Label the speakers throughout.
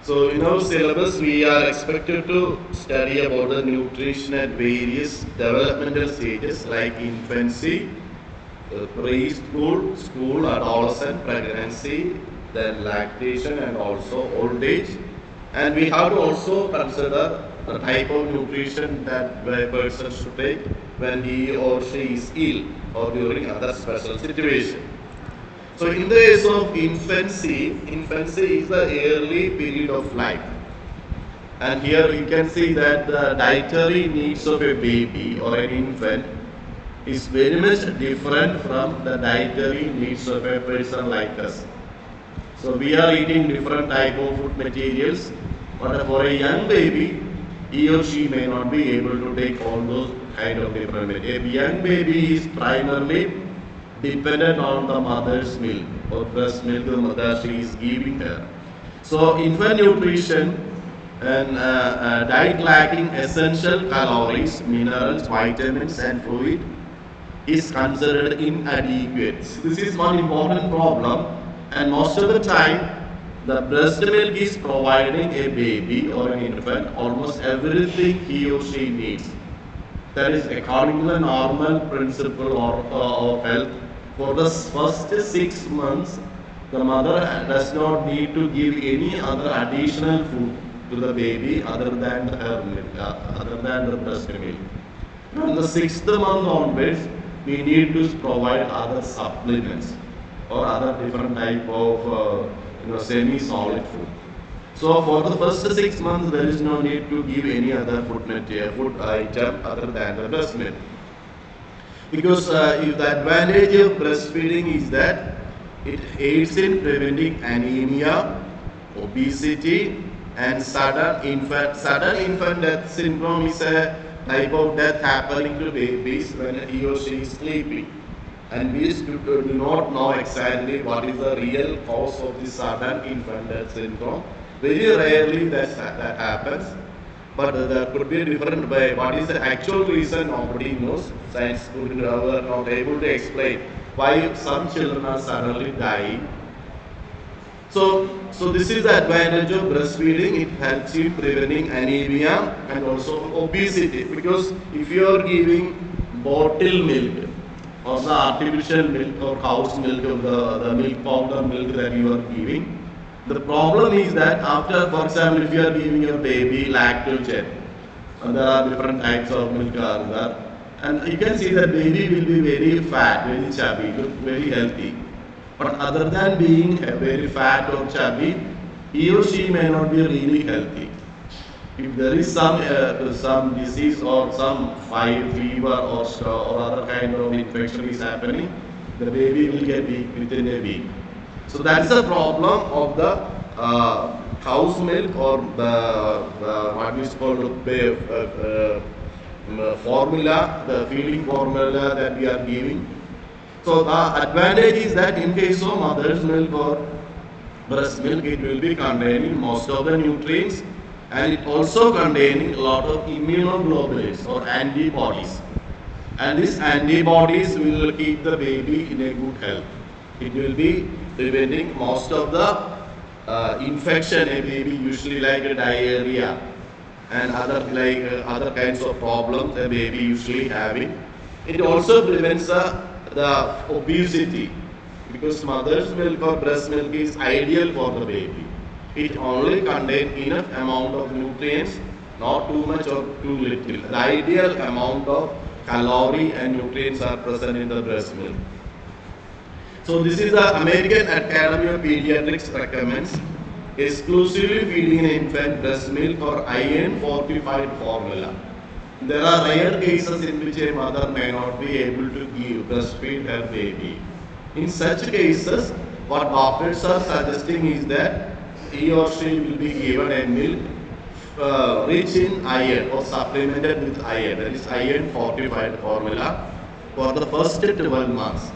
Speaker 1: So in our syllabus, we are expected to study about the nutrition at various developmental stages like infancy, preschool, school, adolescent, pregnancy, then lactation, and also old age. And we have to also consider the type of nutrition that a person should take when he or she is ill or during other special situation. So in the case of infancy is the early period of life. And here you can see that the dietary needs of a baby or an infant is very much different from the dietary needs of a person like us. So we are eating different type of food materials, but for a young baby, he or she may not be able to take all those kind of different materials. A young baby is primarily dependent on the mother's milk or breast milk the mother she is giving her. So infant nutrition and diet lacking essential calories, minerals, vitamins and fluid is considered inadequate. This is one important problem, and most of the time the breast milk is providing a baby or an infant almost everything he or she needs. That is according to the normal principle of health. For the first 6 months, the mother does not need to give any other additional food to the baby other than her milk, other than the breast milk. From the 6th month onwards, we need to provide other supplements or other different type of semi-solid food. So for the first 6 months, there is no need to give any other food material, food item other than the breast milk. Because if the advantage of breastfeeding is that it aids in preventing anemia, obesity, and sudden infant death syndrome is a type of death happening to babies when he or she is sleeping. And we do not know exactly what is the real cause of this sudden infant death syndrome. Very rarely that happens, but there could be a different way. What is the actual reason? Nobody knows. Science could not able to explain why some children are suddenly dying. So this is the advantage of breastfeeding. It helps in preventing anemia and also obesity. Because if you are giving bottle milk or the artificial milk or cow's milk or the milk powder milk that you are giving, the problem is that after, for example, if you are giving your baby lactogen, and there are different types of milk are there, and you can see that baby will be very fat, very chubby, look very healthy. But other than being very fat or chubby, he or she may not be really healthy. If there is some disease or some fever or other kind of infection is happening, the baby will get weak within a week. So that is the problem of the cow's milk or the what is called formula, the feeding formula that we are giving. So the advantage is that in case of mother's milk or breast milk, it will be containing most of the nutrients, and it also containing a lot of immunoglobulins or antibodies. And these antibodies will keep the baby in a good health. It will be preventing most of the infection a baby usually like diarrhea and other kinds of problems a baby usually having. It also prevents the obesity, because mother's milk or breast milk is ideal for the baby. It only contains enough amount of nutrients, not too much or too little. The ideal amount of calorie and nutrients are present in the breast milk. So this is the American Academy of Pediatrics recommends exclusively feeding an infant breast milk or iron fortified formula. There are rare cases in which a mother may not be able to breastfeed her baby. In such cases, what doctors are suggesting is that he or she will be given a milk rich in iron or supplemented with iron, that is iron fortified formula, for the first 12 months.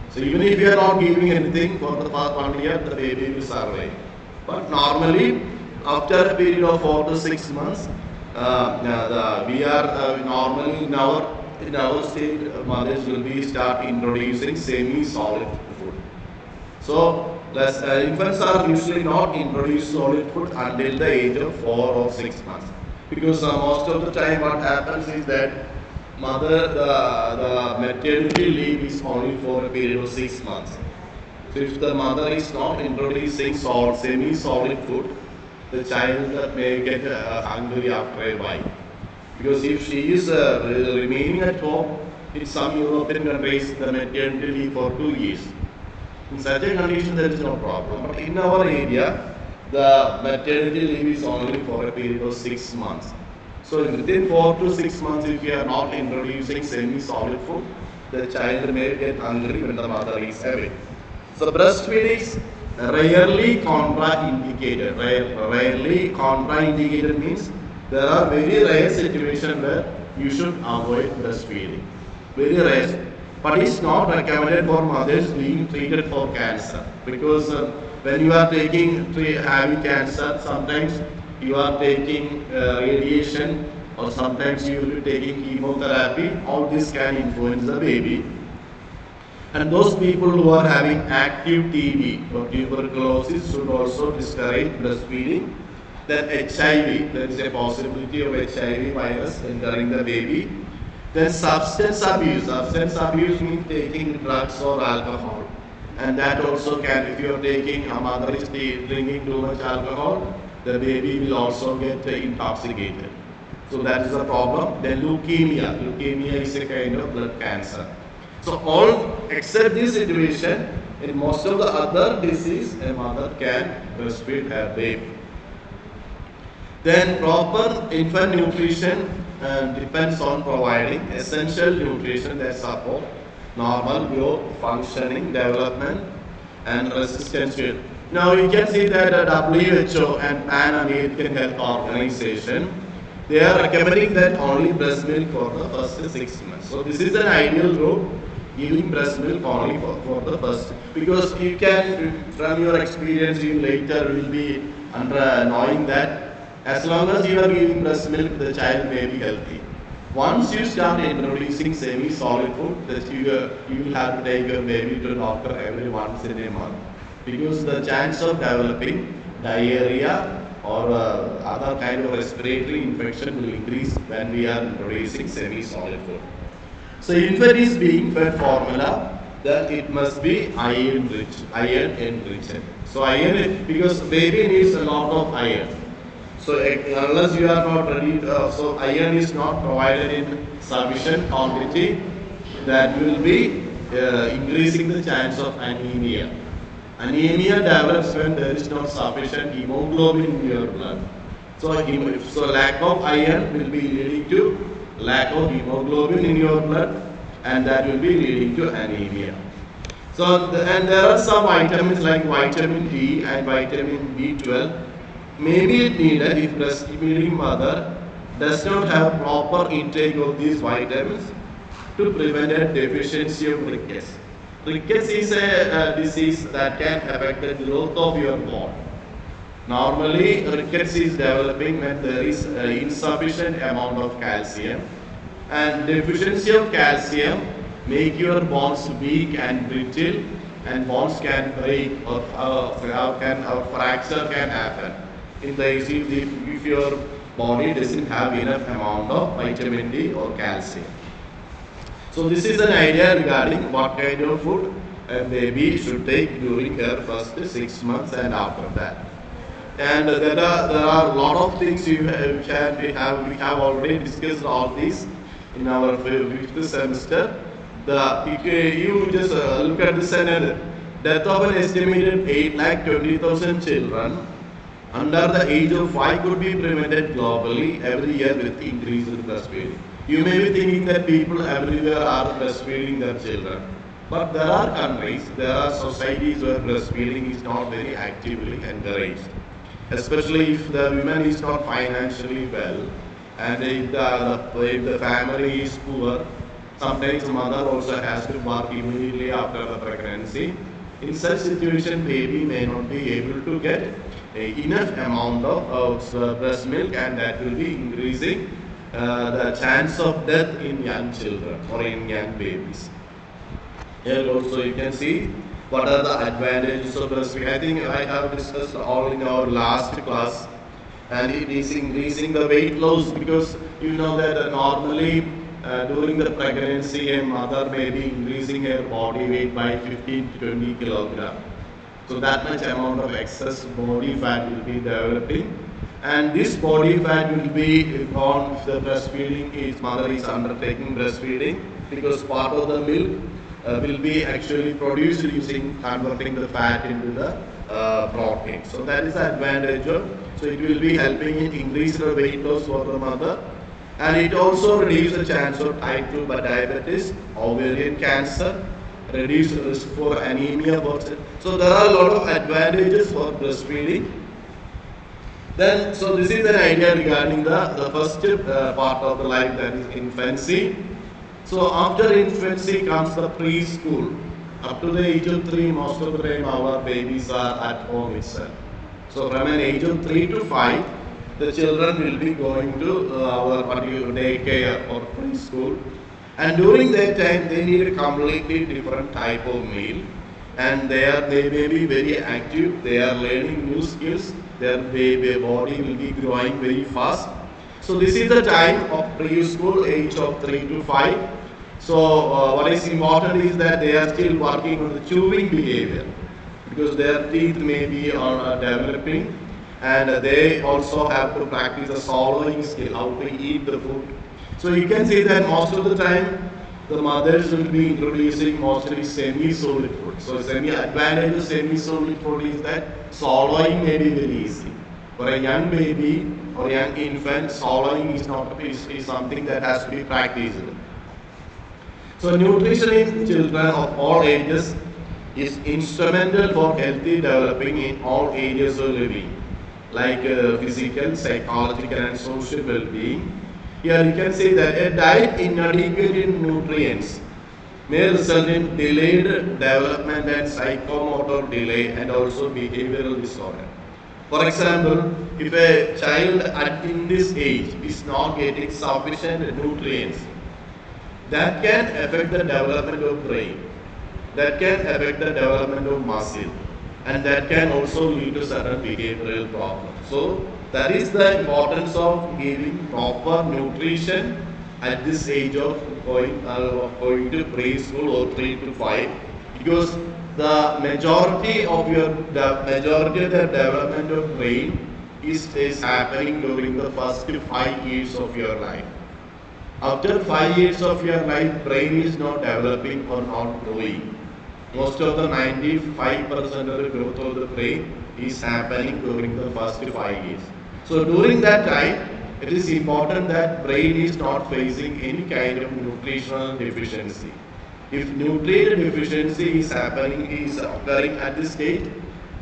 Speaker 1: So even if you are not giving anything for the first 1 year, the baby will survive. But normally, after a period of 4 to 6 months, we are normally in our state, mothers will be start introducing semi-solid food. So Plus, infants are usually not introduced solid food until the age of 4 or 6 months. Because most of the time what happens is that the maternity leave is only for a period of 6 months. So if the mother is not introducing semi-solid food, the child may get hungry after a while. Because if she is remaining at home, in some European countries, the maternity leave for 2 years. In such a condition, there is no problem. But in our area, the maternity leave is only for a period of 6 months. So within 4 to 6 months, if you are not introducing semi-solid food, the child may get hungry when the mother is away. So breastfeeding is rarely contraindicated. Rarely contraindicated means there are very rare situations where you should avoid breastfeeding. Very rare. But it's not recommended for mothers being treated for cancer because when you are having cancer, sometimes you are taking radiation or sometimes you will be taking chemotherapy. All this can influence the baby. And those people who are having active TB or tuberculosis should also discourage breastfeeding. Then HIV, there is a possibility of HIV virus entering the baby. Then substance abuse. Substance abuse means taking drugs or alcohol. And that also can, if you are taking, a mother is drinking too much alcohol, the baby will also get intoxicated. So that is a problem. Then leukemia. Leukemia is a kind of blood cancer. So all except this situation, in most of the other disease, a mother can breastfeed her baby. Then proper infant nutrition depends on providing essential nutrition that support normal growth, functioning, development, and resistance to it. Now you can see that WHO and Pan American Health Organization, they are recommending that only breast milk for the first 6 months. So this is an ideal group, giving breast milk only for the first, because you can, from your experience, you later will be knowing that as long as you are giving breast milk, the child may be healthy. Once you start introducing semi-solid food, that you will have to take your baby to a doctor every once in a month, because the chance of developing diarrhea or other kind of respiratory infection will increase when we are introducing semi-solid food. So infant is being fed formula, that it must be iron enriched. So iron, because baby needs a lot of iron. So unless you are not ready, so iron is not provided in sufficient quantity, that will be increasing the chance of anemia. Anemia develops when there is not sufficient hemoglobin in your blood. So lack of iron will be leading to lack of hemoglobin in your blood, and that will be leading to anemia. So and there are some vitamins like vitamin D and vitamin B12 may be needed if breastfeeding mother does not have proper intake of these vitamins to prevent a deficiency of rickets. Rickets is a disease that can affect the growth of your bone. Normally, rickets is developing when there is insufficient amount of calcium, and deficiency of calcium make your bones weak and brittle, and bones can break or fracture can happen. In the if your body doesn't have enough amount of vitamin D or calcium. So this is an idea regarding what kind of food a baby should take during her first 6 months and after that. And there are a lot of things we have already discussed all these in our 5th semester. You just look at this scenario. Death of an estimated 8,20,000 children under the age of 5 could be prevented globally every year with increased breastfeeding. You may be thinking that people everywhere are breastfeeding their children. But there are countries, there are societies where breastfeeding is not very actively encouraged. Especially if the woman is not financially well, and if the family is poor, sometimes the mother also has to work immediately after the pregnancy. In such situation, baby may not be able to get enough amount of breast milk, and that will be increasing the chance of death in young children or in young babies. Here also you can see What are the advantages of breastfeeding? I think I have discussed all in our last class, and it is increasing the weight loss because you know that normally during the pregnancy a mother may be increasing her body weight by 15 to 20 kilogram. So that much amount of excess body fat will be developing, and this body fat will be gone if the breastfeeding is mother is undertaking breastfeeding, because part of the milk will be actually produced using converting the fat into the protein. So that is the advantage of. So it will be helping in increase the weight loss for the mother, and it also reduces the chance of type 2 diabetes, ovarian cancer, reduce the risk for anemia. So there are a lot of advantages for breastfeeding. Then, so this is an idea regarding the first part of the life, that is infancy. So after infancy comes the preschool. Up to the age of 3, most of the time our babies are at home itself. So from an age of 3 to 5, the children will be going to our daycare or preschool. And during that time, they need a completely different type of meal. And they may be very active, they are learning new skills, their body will be growing very fast. So this is the time of preschool, age of 3 to 5. So what is important is that they are still working on the chewing behavior, because their teeth may be developing, and they also have to practice the swallowing skill, how to eat the food. So you can see that most of the time the mothers will be introducing mostly semi-solid food. So advantage of semi-solid food is that swallowing may be very easy. For a young baby or young infant, swallowing is something that has to be practiced. So nutrition in children of all ages is instrumental for healthy developing in all areas of living, like physical, psychological and social well-being. Here you can see that a diet inadequate in nutrients may result in delayed development and psychomotor delay and also behavioral disorder. For example, if a child in this age is not getting sufficient nutrients, that can affect the development of brain, that can affect the development of muscle, and that can also lead to certain behavioral problems. So that is the importance of giving proper nutrition at this age of going to preschool or 3 to 5, because the majority of the development of brain is happening during the first 5 years of your life. After 5 years of your life, brain is not developing or not growing. Most of the 95% of the growth of the brain is happening during the first 5 years. So during that time, it is important that brain is not facing any kind of nutritional deficiency. If nutrient deficiency is occurring at this stage,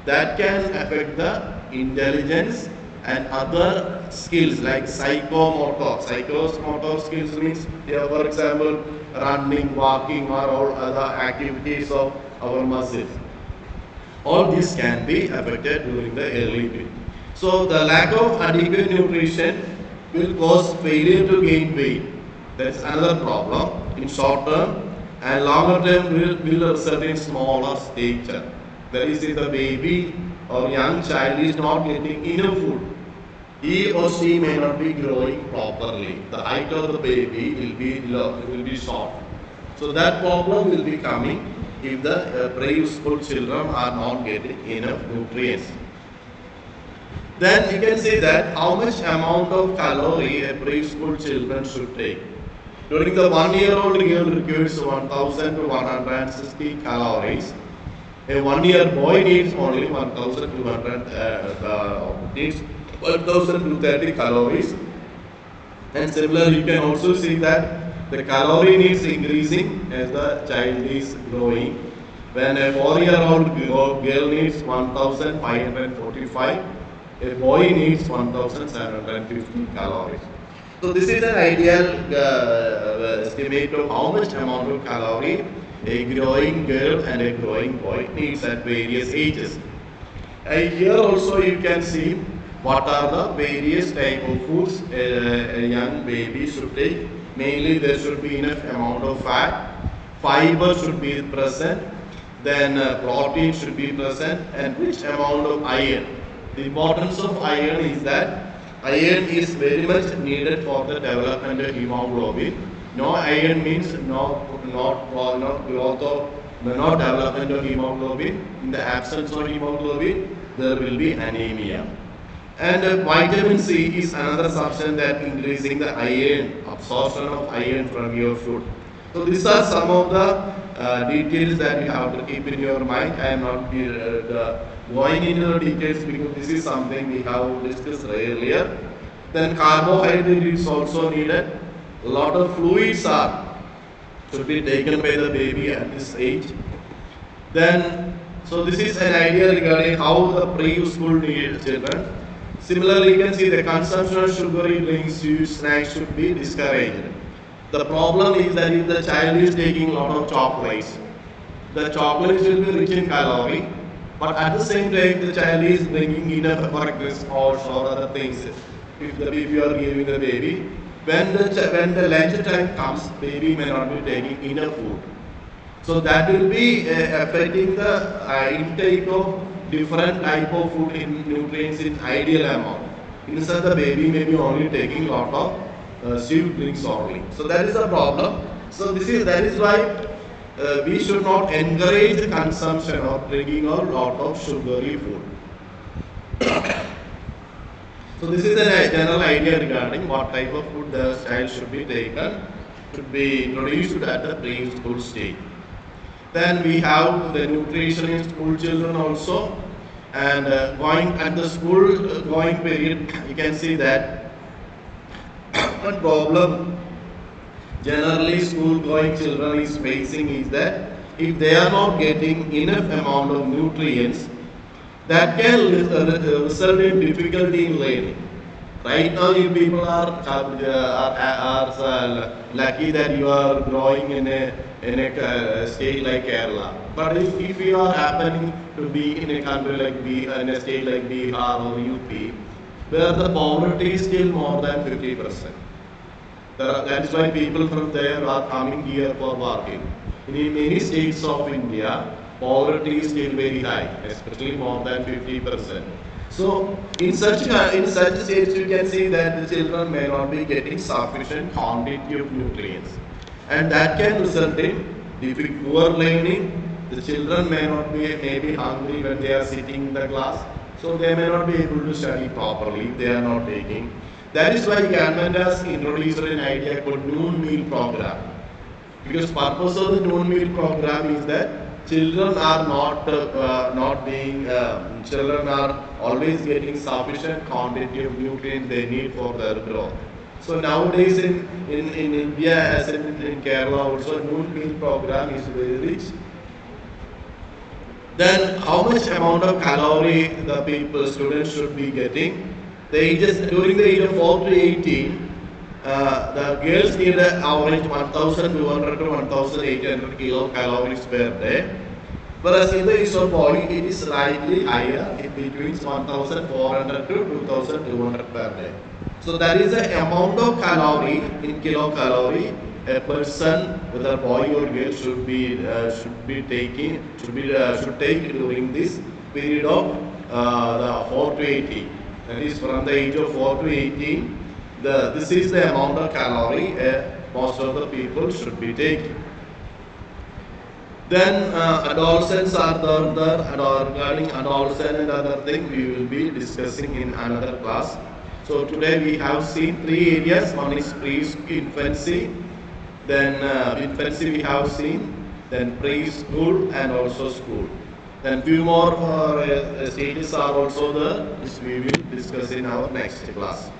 Speaker 1: that can affect the intelligence and other skills like psychomotor. Psychomotor skills means, for example, running, walking, or all other activities of our muscles. All this can be affected during the early period. So the lack of adequate nutrition will cause failure to gain weight. That's another problem in short term, and longer term will result in smaller stature. That is, if the baby or young child is not getting enough food, he or she may not be growing properly. The height of the baby will be low, will be short. So that problem will be coming if the preschool children are not getting enough nutrients. Then you can see that how much amount of calorie a preschool children should take. During the 1-year-old girl requires 1000 to 160 calories. A 1-year boy needs only 1230 calories. And similarly, you can also see that the calorie needs increasing as the child is growing. When a 4-year-old girl needs 1545, a boy needs 1750 calories. So this is an ideal estimate of how much amount of calorie a growing girl and a growing boy needs at various ages. Here also you can see what are the various type of foods a young baby should take. Mainly there should be enough amount of fat, fiber should be present, then protein should be present, and which amount of iron. The importance of iron is that iron is very much needed for the development of hemoglobin. No iron means not growth of not development of hemoglobin. In the absence of hemoglobin, there will be anemia. And vitamin C is another substance that increasing the iron, absorption of iron from your food. So these are some of the details that you have to keep in your mind. I am not going into the details because this is something we have discussed earlier. Then carbohydrate is also needed. A lot of fluids are should be taken by the baby at this age. Then, so this is an idea regarding how the preschool children. Similarly, you can see the consumption of sugary drinks, sweets, snacks should be discouraged. The problem is that if the child is taking a lot of chocolates, the chocolates will be rich in calorie, but at the same time the child is drinking enough breakfast or other things. If you are giving the baby, when the lunch time comes, baby may not be taking enough food. So that will be affecting the intake of different type of food in nutrients in ideal amount. Instead, the baby may be only taking lot of sweet drinks only. So that is the problem. So that is why we should not encourage the consumption of drinking a lot of sugary food. So this is a general idea regarding what type of food the child should be taken, should be introduced at the preschool stage. Then we have the nutrition in school children also, and going at the school going period, you can see that one problem generally school going children is facing is that if they are not getting enough amount of nutrients, that can result in difficulty in learning. Right now, you people are lucky that you are growing in a state like Kerala. But if you are happening to be in a country like in a state like Bihar or UP, where the poverty is still more than 50%. That is why people from there are coming here for working. In many states of India, poverty is still very high, especially more than 50%. So in such states, you can see that the children may not be getting sufficient quantity of nutrients, and that can result in poor learning. The children may be hungry when they are sitting in the class, so they may not be able to study properly if they are not taking. That is why government has introduced an idea called noon meal program. Because purpose of the noon meal program is that children are children are always getting sufficient quantity of nutrients they need for their growth. So nowadays in India, as in Kerala also, noon meal program is very rich. Then how much amount of calorie the students should be getting? During the age of 4 to 18, the girls need an average 1,200 to 1,800 kilocalories per day. Whereas in the case of boy, it is slightly higher, between 1,400 to 2,200 per day. So that is the amount of calorie in kilocalorie a person, whether boy or girl, should take during this period of the 4 to 18. That is from the age of 4 to 18. This is the amount of calorie most of the people should be taking. Then adolescents are there, regarding adolescent and other things we will be discussing in another class. So today we have seen 3 areas. One is infancy, then infancy we have seen, then preschool and also school. Then few more stages are also there, which we will discuss in our next class.